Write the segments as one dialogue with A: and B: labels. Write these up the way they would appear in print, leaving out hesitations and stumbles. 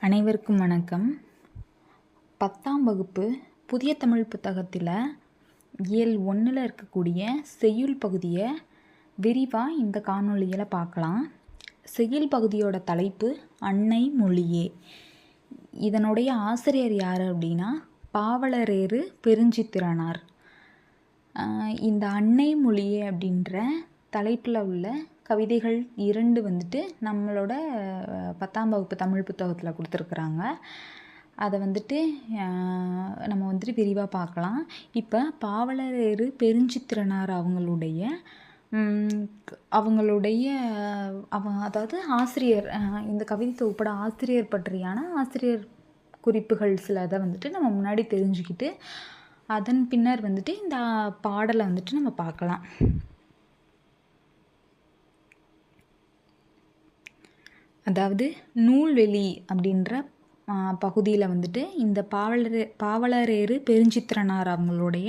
A: அனைவருக்கும் வணக்கம். 10ஆம் வகுப்பு புதிய தமிழ் புத்தகத்தில் இயல் 1ல் இருக்கக்கூடிய செய்யுள் பகுதியை விரிவாக இந்த காணொளியில் பார்க்கலாம். செய்யுள் பகுதியோட தலைப்பு அன்னை மொழியே. இதனுடைய ஆசிரியர் யார் அப்படின்னா பாவலரேறு பெருஞ்சித்திரனார். இந்த அன்னை மொழியே அப்படின்ற தலைப்பில் உள்ள கவிதைகள் 2 நம்மளோட 10ஆம் வகுப்பு தமிழ் புத்தகத்தில் கொடுத்துருக்குறாங்க. அதை நம்ம விரிவாக பார்க்கலாம். இப்போ பாவலரேறு பெருஞ்சித்திரனார் அதாவது ஆசிரியர், இந்த கவிதை தொகுப்போட ஆசிரியர் பற்றியான ஆசிரியர் குறிப்புகள் சிலதை நம்ம முன்னாடி தெரிஞ்சுக்கிட்டு அதன் பின்னர் இந்த பாடலை நம்ம பார்க்கலாம். அதாவது நூல்வெளி அப்படின்ற பகுதியில் இந்த பாவலரேறு பெருஞ்சித்திரனார் அவங்களுடைய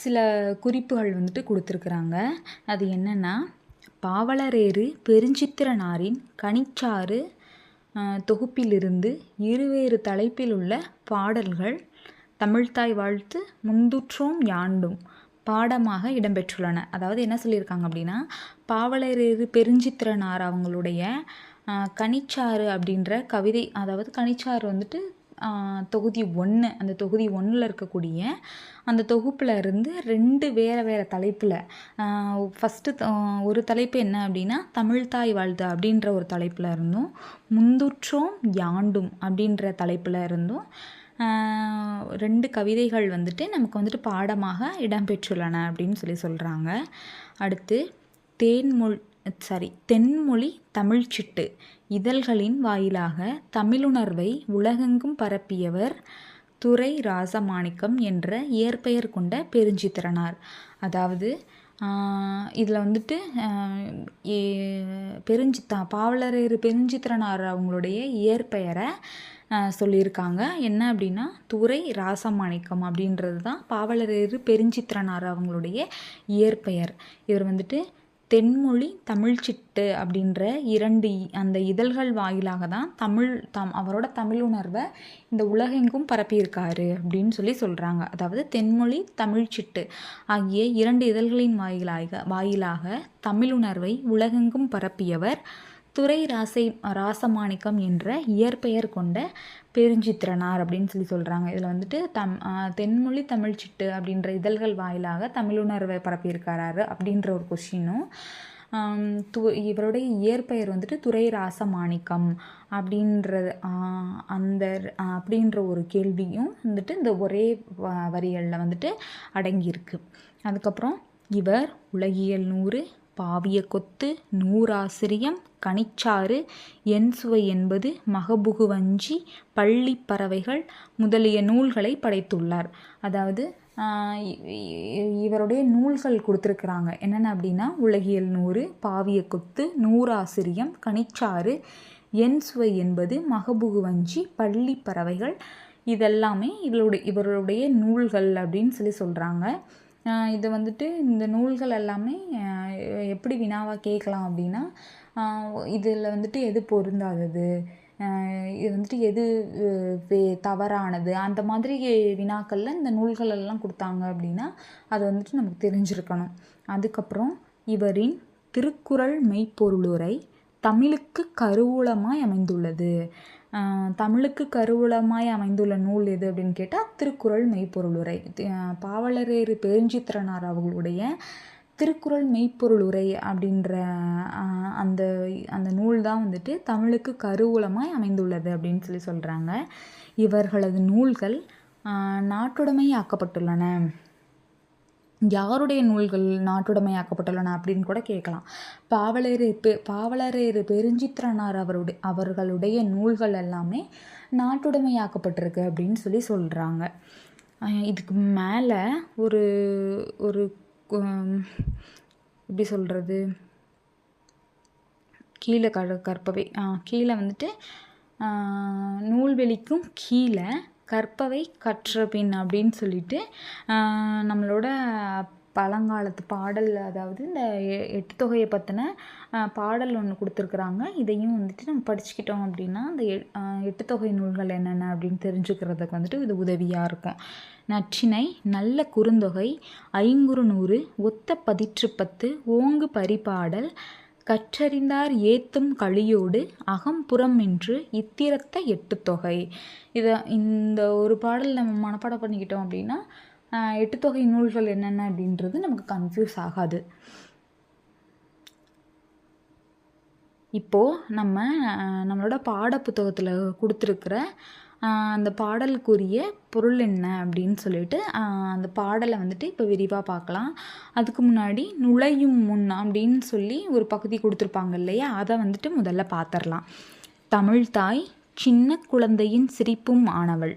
A: சில குறிப்புகள் கொடுத்துருக்குறாங்க. அது என்னென்னா, பாவலரேறு பெருஞ்சித்திரனாரின் கனிச்சாறு தொகுப்பிலிருந்து இருவேறு தலைப்பில் உள்ள பாடல்கள் தமிழ்த்தாய் வாழ்த்து முந்துற்றோம் யாண்டும் பாடமாக இடம்பெற்றுள்ளன. அதாவது என்ன சொல்லியிருக்காங்க அப்படின்னா, பாவலரேறு பெருஞ்சித்திரனார் அவங்களுடைய கனிச்சாறு அப்படின்ற கவிதை, அதாவது கனிச்சாறு தொகுதி 1, அந்த தொகுதி 1ல் இருக்கக்கூடிய அந்த தொகுப்பில் இருந்து 2 வேறு தலைப்பில், ஃபஸ்ட்டு ஒரு தலைப்பு என்ன அப்படின்னா தமிழ்த்தாய் வாழ்த்து அப்படின்ற ஒரு தலைப்பில் இருந்தும், முந்துற்றோம் யாண்டும் அப்படின்ற தலைப்பில் இருந்தும் 2 கவிதைகள் நமக்கு பாடமாக இடம்பெற்றுள்ளன அப்படின்னு சொல்கிறாங்க. அடுத்து தென்மொழி தமிழ்ச்சிட்டு இதழ்களின் வாயிலாக தமிழுணர்வை உலகெங்கும் பரப்பியவர் துரை ராசமாணிக்கம் என்ற இயற்பெயர் கொண்ட பெருஞ்சித்திரனார். அதாவது இதில் பாவலரேறு பெருஞ்சித்திரனார் அவங்களுடைய இயற்பெயரை சொல்லியிருக்காங்க. என்ன அப்படின்னா துரை ராசமாணிக்கம் அப்படின்றது தான் பாவலரேறு பெருஞ்சித்திரனார் அவங்களுடைய இயற்பெயர். இவர் தென்மொழி தமிழ்ச்சிட்டு அப்படின்ற 2 அந்த இதழ்கள் வாயிலாக தான் அவரோட தமிழுணர்வை இந்த உலகெங்கும் பரப்பியிருக்காரு அப்படின்னு சொல்கிறாங்க. அதாவது தென்மொழி தமிழ்ச்சிட்டு ஆகிய 2 இதழ்களின் வாயிலாக தமிழுணர்வை உலகெங்கும் பரப்பியவர் துரை ராசமாணிக்கம் என்ற இயற்பெயர் கொண்ட பெருஞ்சித்திரனார் அப்படின்னு சொல்கிறாங்க. இதில் தென்மொழி தமிழ்ச்சிட்டு அப்படின்ற இதழ்கள் வாயிலாக தமிழுணர்வை பரப்பியிருக்காரு அப்படின்ற ஒரு கொஷினும், இவருடைய இயற்பெயர் துரை ராசமாணிக்கம் அப்படின்ற ஒரு கேள்வியும் இந்த ஒரே வரிகளில் அடங்கியிருக்கு. அதுக்கப்புறம் இவர் உலகியல் 100, பாவிய கொத்து, நூறாசிரியம், கனிச்சாறு, என் சுவை என்பது, மகபுகு வஞ்சி, பள்ளி பறவைகள் முதலிய நூல்களை படைத்துள்ளார். அதாவது இவருடைய நூல்கள் கொடுத்துருக்குறாங்க. என்னென்ன அப்படின்னா உலகியல் 100, பாவிய கொத்து, நூறாசிரியம், கனிச்சாறு, என் சுவை என்பது, மகபுகு வஞ்சி, பள்ளி பறவைகள் இதெல்லாமே இவருடைய நூல்கள் அப்படின்னு சொல்கிறாங்க. இது இந்த நூல்கள் எல்லாமே எப்படி வினாவாக கேட்கலாம் அப்படின்னா, இதில் எது பொருந்தாதது, இது எது தவறானது, அந்த மாதிரி வினாக்களில் இந்த நூல்கள் எல்லாம் கொடுத்தாங்க அப்படின்னா அது நமக்கு தெரிஞ்சிருக்கணும். அதுக்கப்புறம் இவரின் திருக்குறள் மெய்ப்பொருளுரை தமிழுக்கு கருவூலமாய் அமைந்துள்ளது. தமிழுக்கு கருவூலமாய் அமைந்துள்ள நூல் எது அப்படின்னு கேட்டால் திருக்குறள் மெய்ப்பொருளுரை. பாவலரேறு பெருஞ்சித்திரனார் அவர்களுடைய திருக்குறள் மெய்ப்பொருளுரை அப்படின்ற அந்த நூல் தான் தமிழுக்கு கருவூலமாய் அமைந்துள்ளது அப்படின்னு சொல்கிறாங்க. இவர்களது நூல்கள் நாட்டுடைமையாக்கப்பட்டுள்ளன. யாருடைய நூல்கள் நாட்டுடைமையாக்கப்பட்டுள்ளன அப்படின்னு கூட கேட்கலாம். பாவலரேறு பெருஞ்சித்திரனார் அவர்களுடைய நூல்கள் எல்லாமே நாட்டுடைமையாக்கப்பட்டிருக்கு அப்படின்னு சொல்கிறாங்க. இதுக்கு மேலே ஒரு எப்படி சொல்கிறது, கீழே கற்பவை கீழே நூல்வெளிக்கும் கீழே கற்பவை கற்ற பின் அப்படின்னு நம்மளோட பழங்காலத்து பாடல், அதாவது இந்த எட்டு தொகையை பற்றின பாடல் ஒன்று கொடுத்துருக்குறாங்க. இதையும் வந்துட்டு நம்ம படிச்சுக்கிட்டோம் அப்படின்னா அந்த எட்டு தொகை நூல்கள் என்னென்ன அப்படின்னு தெரிஞ்சுக்கிறதுக்கு வந்துட்டு இது உதவியாக இருக்கும். நற்றிணை, நல்ல குறுந்தொகை, ஐங்குறுநூறு, ஒத்த பதிற்று பத்து, ஓங்கு பரிபாடல், கற்றறிந்தார் ஏத்தும் களியோடு, அகம்புறம் என்று இத்திரத்த எட்டு தொகை. இந்த ஒரு பாடல் நம்ம மனப்பாடம் பண்ணிக்கிட்டோம் அப்படின்னா எட்டு தொகை நூல்கள் என்னென்ன அப்படின்றது நமக்கு கன்ஃபியூஸ் ஆகாது. இப்போது நம்மளோட பாட புத்தகத்தில் கொடுத்துருக்குற அந்த பாடலுக்குரிய பொருள் என்ன அப்படின்னு சொல்லிட்டு அந்த பாடலை வந்துட்டு இப்போ விரிவாக பார்க்கலாம். அதுக்கு முன்னாடி நுழையும் முன் அப்படின்னு சொல்லி ஒரு பகுதி கொடுத்துருப்பாங்க இல்லையா, அதை வந்துட்டு முதல்ல பார்த்துடலாம். தமிழ்தாய் சின்ன குழந்தையின் சிரிப்பும் ஆனவள்,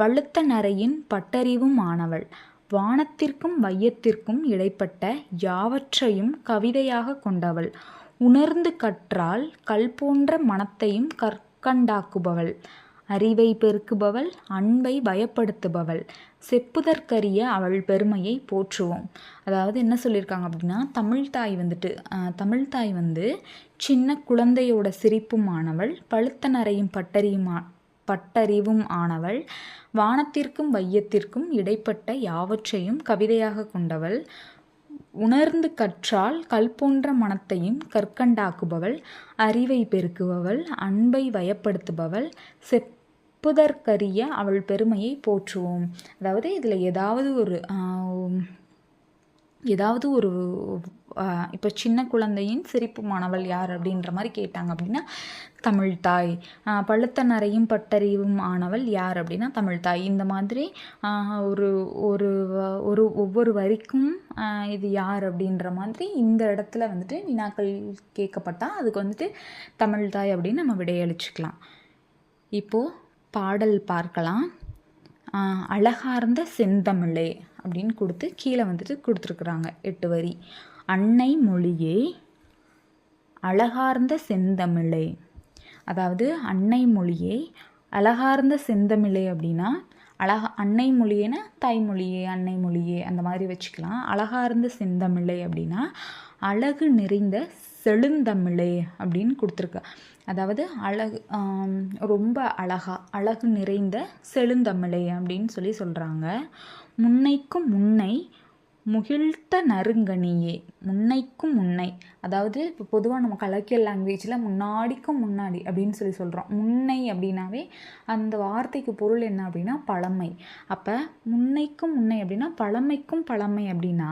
A: பழுத்த நரையின் பட்டறிவும் ஆனவள், வானத்திற்கும் வையத்திற்கும் இடைப்பட்ட யாவற்றையும் கவிதையாக கொண்டவள், உணர்ந்து கற்றால் கல் போன்ற மனத்தையும் கற்கண்டாக்குபவள், அறிவை பெருக்குபவள், அன்பை பயப்படுத்துபவள், செப்புதற்கரிய அவள் பெருமையை போற்றுவோம். அதாவது என்ன சொல்லியிருக்காங்க அப்படின்னா, தமிழ்தாய் வந்து சின்ன குழந்தையோட சிரிப்பும் ஆனவள், பழுத்த நரையும் பட்டறிவும் ஆனவள், வானத்திற்கும் வையத்திற்கும் இடைப்பட்ட யாவற்றையும் கவிதையாக கொண்டவள், உணர்ந்து கற்றால் கல் போன்ற மனத்தையும் கற்கண்டாக்குபவள், அறிவை பெருக்குபவள், அன்பை வயப்படுத்துபவள், செப்புதற்கரிய அவள் பெருமையை போற்றுவோம். அதாவது இதில் ஏதாவது ஒரு இப்போ சின்ன குழந்தையின் சிரிப்பு மாணவள் யார் அப்படின்ற மாதிரி கேட்டாங்க அப்படின்னா தமிழ்தாய், பழுத்த நரையும் பட்டறிவும் ஆனவள் யார் அப்படின்னா தமிழ்தாய். இந்த மாதிரி ஒவ்வொரு வரிக்கும் இது யார் அப்படின்ற மாதிரி இந்த இடத்துல வந்துட்டு வினாக்கள் கேட்கப்பட்டால் அதுக்கு வந்துட்டு தமிழ்தாய் அப்படின்னு நம்ம விடையளிச்சுக்கலாம். இப்போது பாடல் பார்க்கலாம். அழகார்ந்த செந்தமிழே அப்படின்னு கொடுத்து கீழே வந்துட்டு கொடுத்துருக்குறாங்க 8 வரி. அன்னை மொழியே அழகார்ந்த செந்தமிழே, அதாவது அன்னை மொழியே அழகார்ந்த செந்தமிழே அப்படின்னா அன்னை மொழியேன்னா தாய்மொழியே, அன்னை மொழியே அந்த மாதிரி வச்சுக்கலாம். அழகார்ந்த செந்தமிழே அப்படின்னா அழகு நிறைந்த செழுந்தமிழே அப்படின்னு கொடுத்துருக்கு. அதாவது ரொம்ப அழகு நிறைந்த செழுந்தமிழே அப்படின்னு சொல்கிறாங்க. முன்னைக்கும் முன்னை முகிழ்த்த நறுங்கனியே, முன்னைக்கும் முன்னை, அதாவது இப்போ பொதுவாக நம்ம கலக்கியல் லாங்குவேஜில் முன்னாடிக்கும் முன்னாடி அப்படின்னு சொல்கிறோம். முன்னை அப்படின்னாவே அந்த வார்த்தைக்கு பொருள் என்ன அப்படின்னா பழமை. அப்போ முன்னைக்கும் முன்னை அப்படின்னா பழமைக்கும் பழமை அப்படின்னா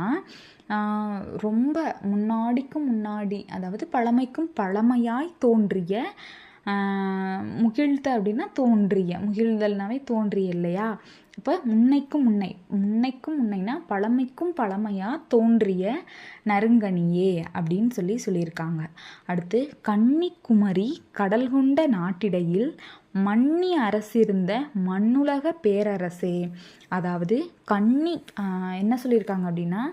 A: ரொம்ப முன்னாடிக்கும் முன்னாடி, அதாவது பழமைக்கும் பழமையாய் தோன்றிய, முகிழ்த்த அப்படின்னா தோன்றிய, முகிழ்தல்னாவே தோன்றிய இல்லையா. இப்போ முன்னைக்கும் முன்னைனா பழமைக்கும் பழமையாக தோன்றிய நறுங்கனியே அப்படின்னு சொல்லியிருக்காங்க. அடுத்து கன்னிக்குமரி கடல் கொண்ட நாட்டிடையில் மன்னி அரசிருந்த மண்ணுலக பேரரசே, அதாவது என்ன சொல்லியிருக்காங்க அப்படின்னா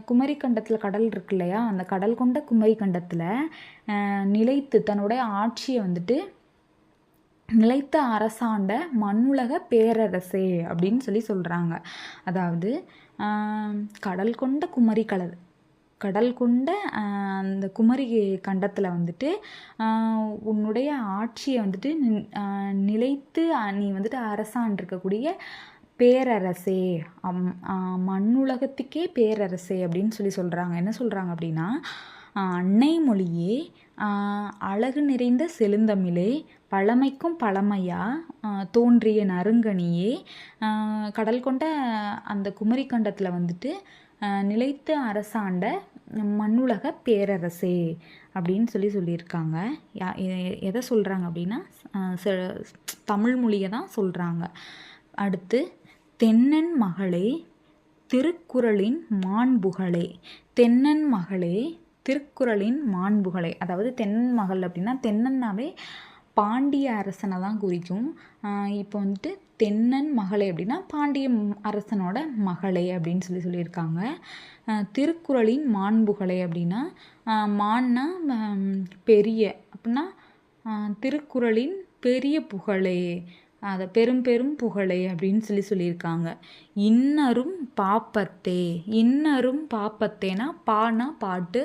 A: குமரிக்கண்டத்தில் கடல் இருக்கு இல்லையா, அந்த கடல் கொண்ட குமரிக்கண்டத்தில் நிலைத்து தன்னுடைய ஆட்சியை வந்துட்டு நிலைத்த அரசாண்ட மண்ணுலக பேரரசே அப்படின்னு சொல்கிறாங்க. அதாவது கடல் கொண்ட அந்த குமரி கண்டத்தில் வந்துட்டு உன்னுடைய ஆட்சியை வந்துட்டு நிலைத்து நீ வந்துட்டு அரசாண்டிருக்கக்கூடிய பேரரசே, மண்ணுலகத்துக்கே பேரரசே அப்படின்னு சொல்கிறாங்க. என்ன சொல்கிறாங்க அப்படின்னா, அன்னை மொழியே அழகு நிறைந்த செழுந்தமிழே, பழமைக்கும் பழமையாக தோன்றிய நறுங்கனியே, கடல் கொண்ட அந்த குமரிக்கண்டத்தில் வந்துட்டு நிலைத்து அரசாண்ட மண்ணுலக பேரரசே அப்படின்னு சொல்லியிருக்காங்க. எதை சொல்கிறாங்க அப்படின்னா தமிழ் மொழியை தான் சொல்கிறாங்க. அடுத்து தென்னன் மகளே திருக்குறளின் மாண்புகளே, தென்னன் மகளே திருக்குறளின் மாண்புகளே, அதாவது தென்னன் மகள் அப்படின்னா தென்னன்னாவே பாண்டிய அரசனை தான் குறிக்கும். இப்போ வந்துட்டு தென்னன் மகளே அப்படின்னா பாண்டிய அரசனோட மகளே அப்படின்னு சொல்லியிருக்காங்க. திருக்குறளின் மாண்புகளே அப்படின்னா மான்னா பெரிய அப்படின்னா திருக்குறளின் பெரிய புகழே அதை பெரும் பெரும் புகழே அப்படின்னு சொல்லியிருக்காங்க. இன்னரும் பாப்பத்தே, இன்னரும் பாப்பத்தேனா பானா பாட்டு,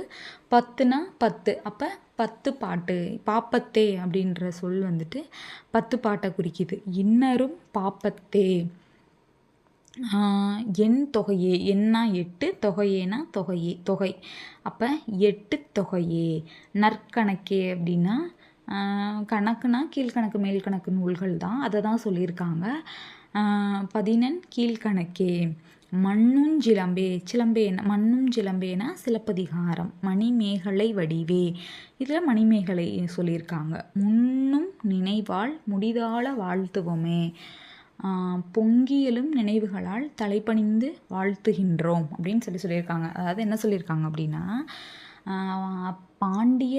A: பத்துனா 10, அப்போ 10 பாட்டு. பாப்பத்தே அப்படின்ற சொல் வந்துட்டு 10 பாட்டை குறிக்குது. இன்னரும் பாப்பத்தே. எண் தொகையே, எண்ணா 8, தொகையேனா தொகை. அப்போ 8 தொகையே. நற்கணக்கே அப்படின்னா கணக்குனா கீழ்கணக்கு மேல்கணக்கு நூல்கள் தான், அதை தான் சொல்லியிருக்காங்க. 11 கீழ்கணக்கே. மண்ணுஞ்சிலம்பே, சிலம்பேனா மண்ணுஞ்சிலம்பேனா சிலப்பதிகாரம். மணிமேகலை வடிவே, இதில் மணிமேகலை சொல்லியிருக்காங்க. முன்னும் நினைவால் முடிதாள வாழ்த்துவோமே. பொங்கியலும் நினைவுகளால் தலைப்பணிந்து வாழ்த்துகின்றோம் அப்படின்னு சொல்லியிருக்காங்க. அதாவது என்ன சொல்லியிருக்காங்க அப்படின்னா, பாண்டிய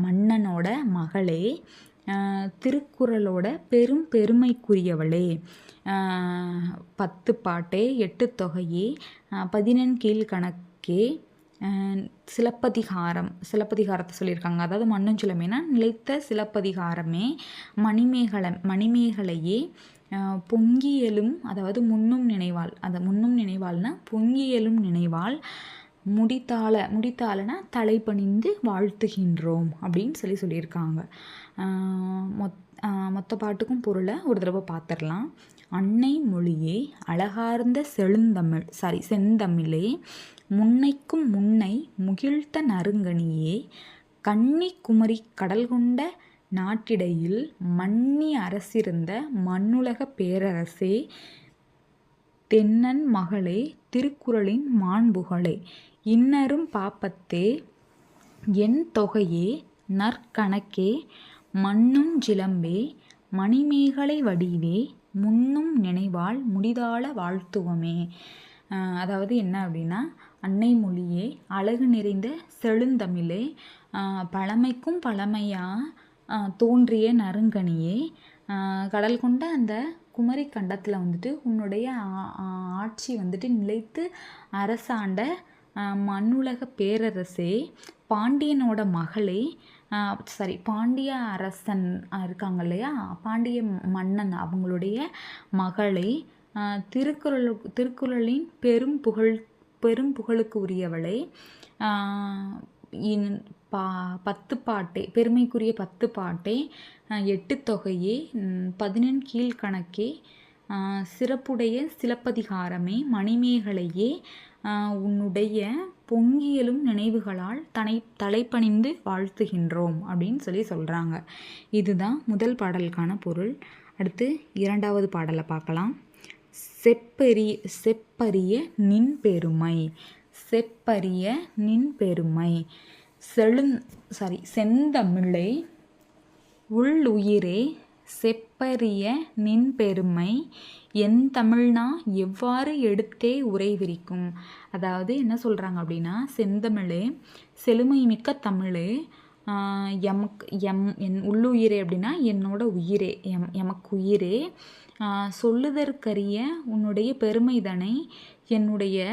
A: மன்னனோட மகளே, திருக்குறளோட பெரும் பெருமைக்குரியவளே, 10 பாட்டே, 8 தொகையே, 11 கீழ்கணக்கே, சிலப்பதிகாரத்தை சொல்லியிருக்காங்க. அதாவது மண்ணுஞ்சிலம்பேனா நிலைத்த சிலப்பதிகாரமே, மணிமேகலையே, பொங்கியலும், அதாவது முன்னும் நினைவால், அந்த முன்னும் நினைவால்னா பொங்கியலும் நினைவால், முடித்தாலனா தலைப்பணிந்து வாழ்த்துகின்றோம் அப்படின்னு சொல்லியிருக்காங்க. மொத்த பாட்டுக்கும் பொருளை ஒரு தடவை பார்த்துடலாம். அன்னை மொழியே, அழகார்ந்த செந்தமிழே, முன்னைக்கும் முன்னை முகிழ்த்த நறுங்கனியே, கன்னி குமரி கடல் கொண்ட நாட்டிடையில் மன்னி அரசிருந்த மண்ணுலக பேரரசே, தென்னன் மகளே, திருக்குறளின் மாண்புகளே, இன்னரும் பாப்பத்தே, எண் தொகையே, நற்கணக்கே, மண்ணுஞ்சிலம்பே, மணிமேகலை வடிவே, முன்னும் நினைவால் முடிதாள வாழ்த்துவமே. அதாவது என்ன அப்படின்னா, அன்னை மொழியே, அழகு நிறைந்த செழுந்தமிழே, பழமைக்கும் பழமையாக தோன்றிய நறுங்கனியே, கடல் கொண்ட அந்த குமரி கண்டத்தில் வந்துட்டு உன்னுடைய ஆட்சி வந்துட்டு நிலைத்து அரசாண்ட மண்ணுலக பேரரசே, பாண்டியனோட மகளே, பாண்டிய அரசன் இருக்காங்க இல்லையா, பாண்டிய மன்னன் அவங்களுடைய மகளே, திருக்குறளின் பெரும் புகழுக்கு உரியவளே, 10 பாட்டே, பெருமைக்குரிய 10 பாட்டே, 8 தொகையே, 11 கீழ்கணக்கே, சிறப்புடைய சிலப்பதிகாரமே, மணிமேகலையே, உன்னுடைய பொங்கியலும் நினைவுகளால் தலைப்பணிந்து வாழ்த்துகின்றோம் அப்படின்னு சொல்கிறாங்க. இதுதான் முதல் பாடலுக்கான பொருள். அடுத்து 2வது பாடலை பார்க்கலாம். செப்பரிய நின் பெருமை, செப்பரிய நின் பெருமை, செந்தமிழே, உள்ளுயிரே, செப்பரிய நின் பெருமை, என் தமிழ்னா எவ்வாறு எடுத்தே உரை விரிக்கும். அதாவது என்ன சொல்கிறாங்க அப்படின்னா, செந்தமிழே, செழுமை மிக்க தமிழே, என் உள்ளுயிரே அப்படின்னா என்னோட உயிரே, எமக்கு உயிரே, சொல்லுதற்கரிய உன்னுடைய பெருமைதனை என்னுடைய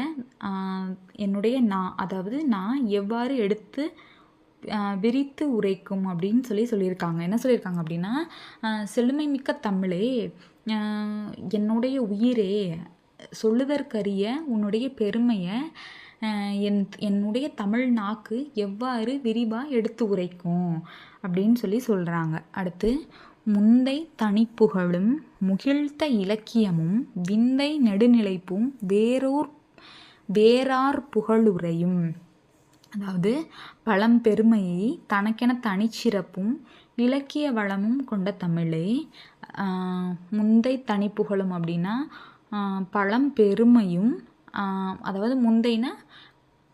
A: நான், அதாவது நான் எவ்வாறு எடுத்து விரித்து உரைக்கும் அப்படின்னு சொல்லியிருக்காங்க. என்ன சொல்லியிருக்காங்க அப்படின்னா, செழுமை மிக்க தமிழே, என்னுடைய உயிரே, சொல்லுதற்கரிய உன்னுடைய பெருமையை என்னுடைய தமிழ் நாக்கு எவ்வாறு விரிவாக எடுத்து உரைக்கும் அப்படின்னு சொல்கிறாங்க. அடுத்து, முந்தை தனிப்புகழும் முகிழ்த்த இலக்கியமும் விந்தை நெடுநிலைப்பும் வேறார் புகழுரையும். அதாவது பழம்பெருமையை தனக்கென தனிச்சிறப்பும் இலக்கிய வளமும் கொண்ட தமிழே, முந்தை தனிப்புகழும் அப்படின்னா பழம்பெருமையும், அதாவது முந்தைனா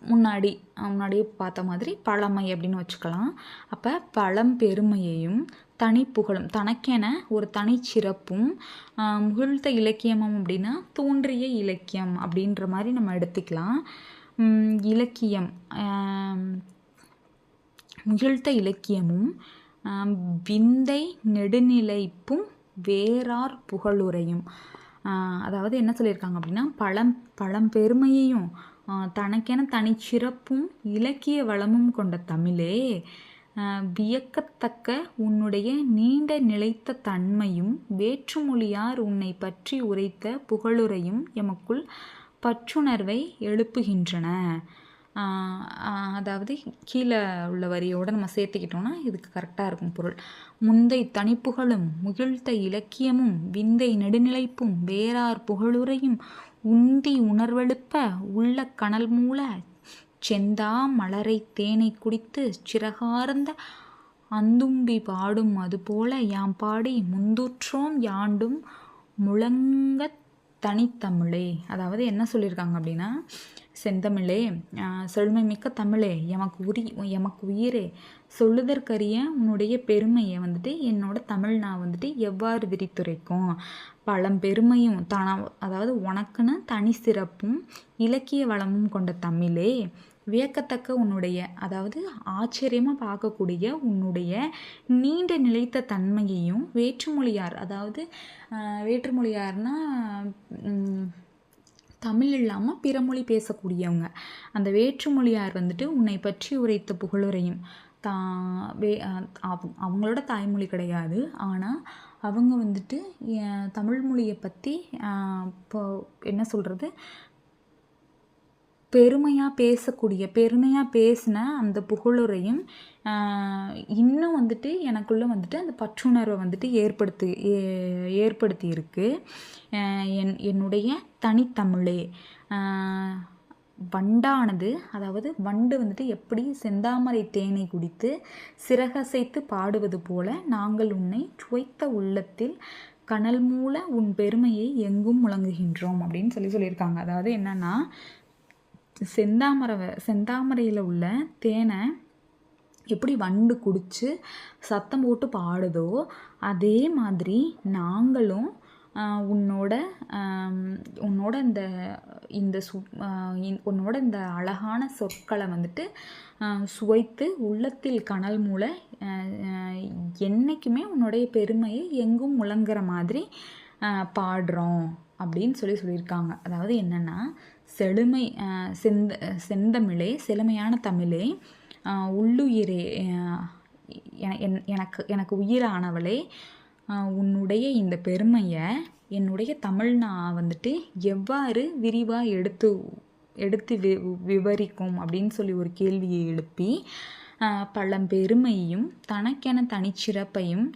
A: முன்னாடியே பார்த்த மாதிரி பழமை அப்படின்னு வச்சுக்கலாம். அப்போ பழம்பெருமையையும் தனிப்புகழும், தனக்கென ஒரு தனிச்சிறப்பும், முகிழ்த்த இலக்கியமும் அப்படின்னா தோன்றிய இலக்கியம் அப்படின்ற மாதிரி நம்ம எடுத்துக்கலாம். இலக்கியம், முகிழ்த்த இலக்கியமும் விந்தை நெடுநிலைப்பும் வேறார் புகழுரையும். அதாவது என்ன சொல்லியிருக்காங்க அப்படின்னா, பழம்பெருமையையும் தனக்கென தனிச்சிறப்பும் இலக்கிய வளமும் கொண்ட தமிழே, வியக்கத்தக்க உன்னுடைய நீண்ட நிலைத்த தன்மையும் வேற்றுமொழியார் உன்னை பற்றி உரைத்த புகழுரையும் எமக்குள் பற்றுணர்வை எழுப்புகின்றன. அதாவது கீழே உள்ள வரியோடு நம்ம சேர்த்துக்கிட்டோம்னா இதுக்கு கரெக்டாக இருக்கும் பொருள். முந்தை தனிப்புகழும் முகிழ்த்த இலக்கியமும் விந்தை நெடுநிலைப்பும் வேறார் புகழுரையும் உந்தி உணர்வெழுப்ப உள்ள கனல் மூல செந்தா மலரை தேனை குடித்து சிறகார்ந்த அந்தும்பி பாடும் அதுபோல யாம் பாடி முந்துற்றோம் யாண்டும் முழங்கத் தனித்தமிழே. அதாவது என்ன சொல்லியிருக்காங்க அப்படின்னா, செந்தமிழே, செழுமை மிக்க தமிழே, எமக்கு உயிரே, சொல்லுதற்கரிய உன்னுடைய பெருமையை வந்துட்டு என்னோட தமிழ் நான் வந்துட்டு எவ்வாறு விரித்துரைக்கும். பழம்பெருமையும் அதாவது உனக்குன்னு தனி சிறப்பும் இலக்கிய வளமும் கொண்ட தமிழே, வியக்கத்தக்க உன்னுடைய அதாவது ஆச்சரியமாக பார்க்கக்கூடிய உன்னுடைய நீண்ட நிலைத்த தன்மையையும் வேற்றுமொழியார் அதாவது வேற்றுமொழியார்னா தமிழ் இல்லாமல் பிற மொழி பேசக்கூடியவங்க அந்த வேற்றுமொழியார் வந்துட்டு உன்னை பற்றி உரைத்த புகழுரையும் அவங்களோட தாய்மொழி கிடையாது, ஆனால் அவங்க வந்துட்டு தமிழ் மொழியை பற்றி இப்போ என்ன சொல்கிறது பெருமையாக பேசின அந்த புகழுரையும் இன்னும் வந்துட்டு எனக்குள்ளே வந்துட்டு அந்த பற்றுணர்வை வந்துட்டு ஏற்படுத்தி இருக்கு. என்னுடைய தனித்தமிழே, வண்டானது அதாவது வண்டு வந்துட்டு எப்படி செந்தாமரை தேனை குடித்து சிறகசைத்து பாடுவது போல நாங்கள் உன்னை சுவைத்த உள்ளத்தில் கனல் மூல உன் பெருமையை எங்கும் முழங்குகின்றோம் அப்படின்னு சொல்லியிருக்காங்க. அதாவது என்னன்னா, செந்தாமரையில் உள்ள தேனை எப்படி வண்டு குடித்து சத்தம் போட்டு பாடுதோ அதே மாதிரி நாங்களும் உன்னோட இந்த அழகான சொற்களை வந்துட்டு சுவைத்து உள்ளத்தில் கனல் மூல என்றைக்குமே உன்னுடைய பெருமையை எங்கும் முழங்குற மாதிரி பாடுறோம் அப்படின்னு சொல்லியிருக்காங்க. அதாவது என்னென்னா, செந்தமிழே, செழுமையான தமிழே, உள்ளுயிரே, எனக்கு உயிரானவளே, உன்னுடைய இந்த பெருமையை என்னுடைய தமிழ் நான் வந்துட்டு எவ்வாறு விரிவாக எடுத்து விவரிக்கும் அப்படின்னு ஒரு கேள்வியை எழுப்பி பழம்பெருமையும் தனக்கென தனிச்சிறப்பையும்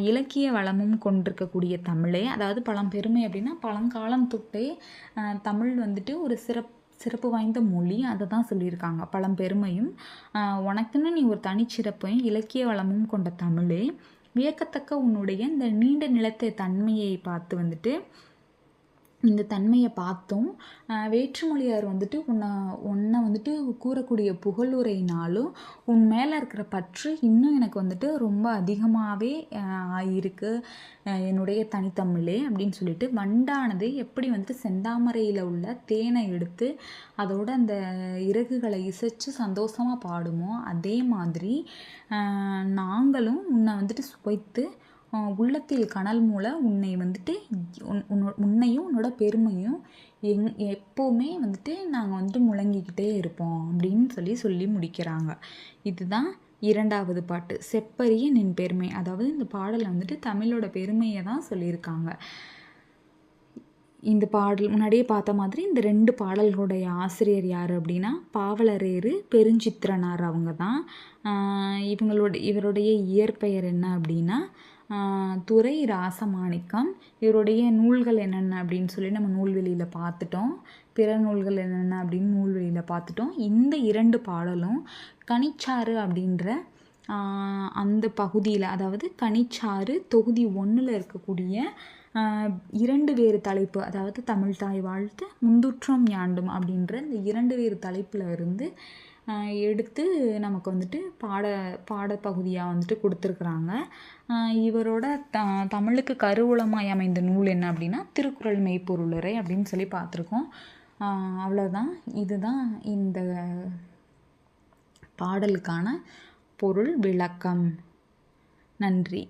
A: இலக்கிய வளமும் கொண்டிருக்கக்கூடிய தமிழே, அதாவது பழம்பெருமை அப்படின்னா பழங்காலம் தொட்டே தமிழ் வந்துட்டு ஒரு சிறப்பு வாய்ந்த மொழி, அதை தான் சொல்லியிருக்காங்க. பழம்பெருமையும் உனக்குன்னு நீ ஒரு தனிச்சிறப்பையும் இலக்கிய வளமும் கொண்ட தமிழே, வியக்கத்தக்க உன்னுடைய இந்த நீண்ட நிலத்தை தன்மையை பார்த்து வந்துட்டு இந்த தன்மையை பார்த்தோம். வேற்றுமொழியார் வந்துட்டு உன்னை வந்துட்டு கூறக்கூடிய புகழுரைனாலும் உன் மேலே இருக்கிற பற்று இன்னும் எனக்கு வந்துட்டு ரொம்ப அதிகமாகவே ஆகிருக்கு என்னுடைய தனித்தமிழே அப்படின்னு சொல்லிட்டு, வண்டானது எப்படி வந்துட்டு செந்தாமரையில் உள்ள தேனை எடுத்து அதோட அந்த இறகுகளை இசைச்சு சந்தோஷமாக பாடுமோ அதே மாதிரி நாங்களும் உன்னை வந்துட்டு சுவைத்து உள்ளத்தில் கனல் மூல உன்னை வந்துட்டு உன்னையும் உன்னோட பெருமையும் எப்போவுமே வந்துட்டு நாங்கள் வந்துட்டு முழங்கிக்கிட்டே இருப்போம் அப்படின்னு சொல்லி முடிக்கிறாங்க. இதுதான் இரண்டாவது பாட்டு, செப்பரிய நின் பெருமை. அதாவது இந்த பாடலை வந்துட்டு தமிழோட பெருமையை தான் சொல்லியிருக்காங்க. இந்த பாடல் முன்னாடியே பார்த்த மாதிரி இந்த 2 பாடல்களுடைய ஆசிரியர் யார் அப்படின்னா பாவலரேறு பெருஞ்சித்திரனார் அவங்க தான். இவருடைய இயற்பெயர் என்ன அப்படின்னா துரை ராசமாணிக்கம். இவருடைய நூல்கள் என்னென்ன அப்படின்னு நம்ம நூல்வெளியில் பார்த்துட்டோம். பிற நூல்கள் என்னென்ன அப்படின்னு நூல்வெளியில் பார்த்துட்டோம். இந்த 2 பாடலும் கனிச்சாறு அப்படின்ற அந்த பகுதியில், அதாவது கனிச்சாறு தொகுதி 1ல் இருக்கக்கூடிய 2 வேறு தலைப்பு, அதாவது தமிழ் தாய் வாழ்த்து முந்துற்றம் யாண்டும் அப்படின்ற இந்த 2 வேறு தலைப்பில் இருந்து எடுத்து நமக்கு வந்துட்டு பாடப்பகுதியாக வந்துட்டு கொடுத்துருக்குறாங்க. இவரோட தமிழுக்கு கருவூலமாய் அமைந்த நூல் என்ன அப்படின்னா திருக்குறள் மெய்ப்பொருளுரை அப்படின்னு பார்த்துருக்கோம். அவ்வளோதான். இதுதான் இந்த பாடலுக்கான பொருள் விளக்கம். நன்றி.